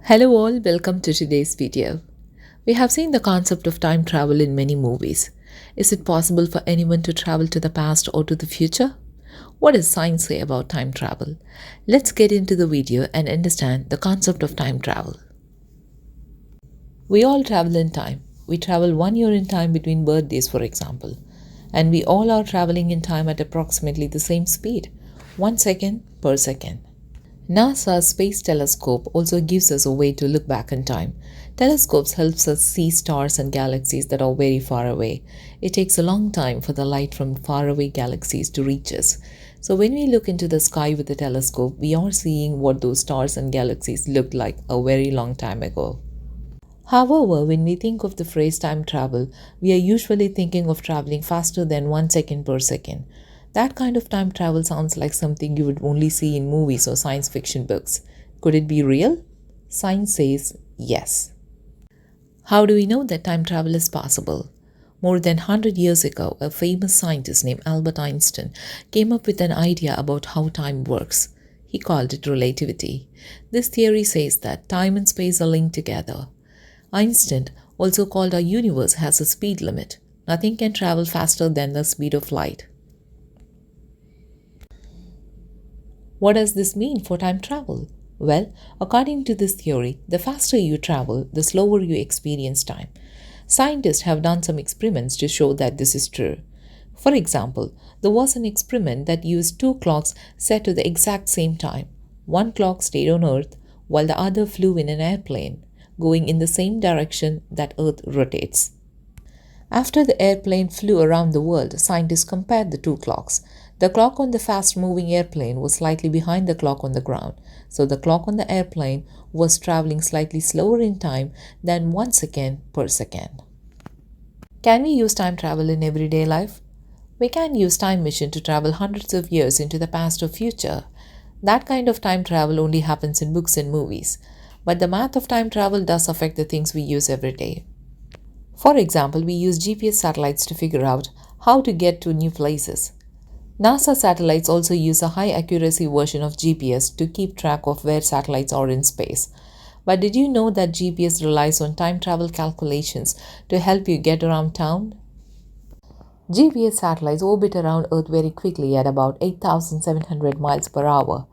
Hello all, welcome to today's video. We have seen the concept of time travel in many movies. Is it possible for anyone to travel to the past or to the future? What does science say about time travel? Let's get into the video and understand the concept of time travel. We all travel in time. We travel 1 year in time between birthdays, for example. And we all are traveling in time at approximately the same speed, 1 second per second. NASA's Space Telescope also gives us a way to look back in time. Telescopes helps us see stars and galaxies that are very far away. It takes a long time for the light from faraway galaxies to reach us. So when we look into the sky with a telescope, we are seeing what those stars and galaxies looked like a very long time ago. However, when we think of the phrase time travel, we are usually thinking of traveling faster than 1 second per second. That kind of time travel sounds like something you would only see in movies or science fiction books. Could it be real? Science says yes. How do we know that time travel is possible? More than 100 years ago, a famous scientist named Albert Einstein came up with an idea about how time works. He called it relativity. This theory says that time and space are linked together. Einstein also called our universe has a speed limit. Nothing can travel faster than the speed of light. What does this mean for time travel? Well, according to this theory, the faster you travel, the slower you experience time. Scientists have done some experiments to show that this is true. For example, there was an experiment that used two clocks set to the exact same time. One clock stayed on Earth while the other flew in an airplane, going in the same direction that Earth rotates. After the airplane flew around the world, scientists compared the two clocks. The clock on the fast-moving airplane was slightly behind the clock on the ground, so the clock on the airplane was traveling slightly slower in time than 1 second per second. Can we use time travel in everyday life? We can use time machine to travel hundreds of years into the past or future. That kind of time travel only happens in books and movies, but the math of time travel does affect the things we use every day. For example, we use GPS satellites to figure out how to get to new places. NASA satellites also use a high accuracy version of GPS to keep track of where satellites are in space. But did you know that GPS relies on time travel calculations to help you get around town? GPS satellites orbit around Earth very quickly at about 8,700 miles per hour.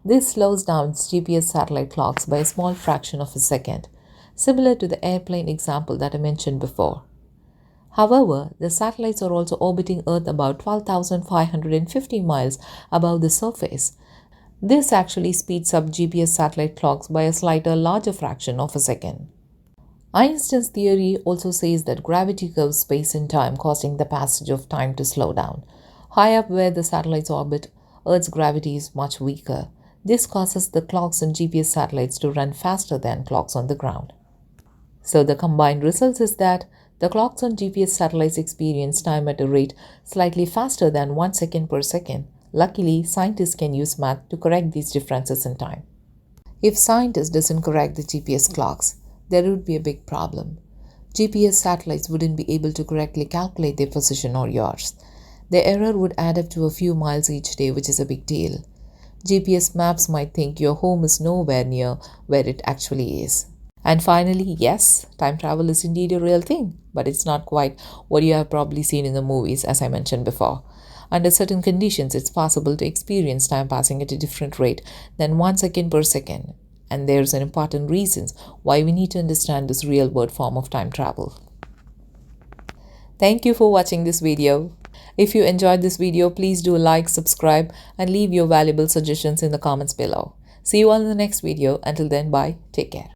This slows down GPS satellite clocks by a small fraction of a second, similar to the airplane example that I mentioned before. However, the satellites are also orbiting Earth about 12,550 miles above the surface. This actually speeds up GPS satellite clocks by a slightly larger fraction of a second. Einstein's theory also says that gravity curves space and time, causing the passage of time to slow down. High up where the satellites orbit, Earth's gravity is much weaker. This causes the clocks on GPS satellites to run faster than clocks on the ground. So the combined result is that the clocks on GPS satellites experience time at a rate slightly faster than 1 second per second. Luckily, scientists can use math to correct these differences in time. If scientists doesn't correct the GPS clocks, there would be a big problem. GPS satellites wouldn't be able to correctly calculate their position or yours. The error would add up to a few miles each day, which is a big deal. GPS maps might think your home is nowhere near where it actually is. And finally, yes, time travel is indeed a real thing, but it's not quite what you have probably seen in the movies, as I mentioned before. Under certain conditions, it's possible to experience time passing at a different rate than 1 second per second. And there's an important reason why we need to understand this real-world form of time travel. Thank you for watching this video. If you enjoyed this video, please do like, subscribe, and leave your valuable suggestions in the comments below. See you all in the next video. Until then, bye. Take care.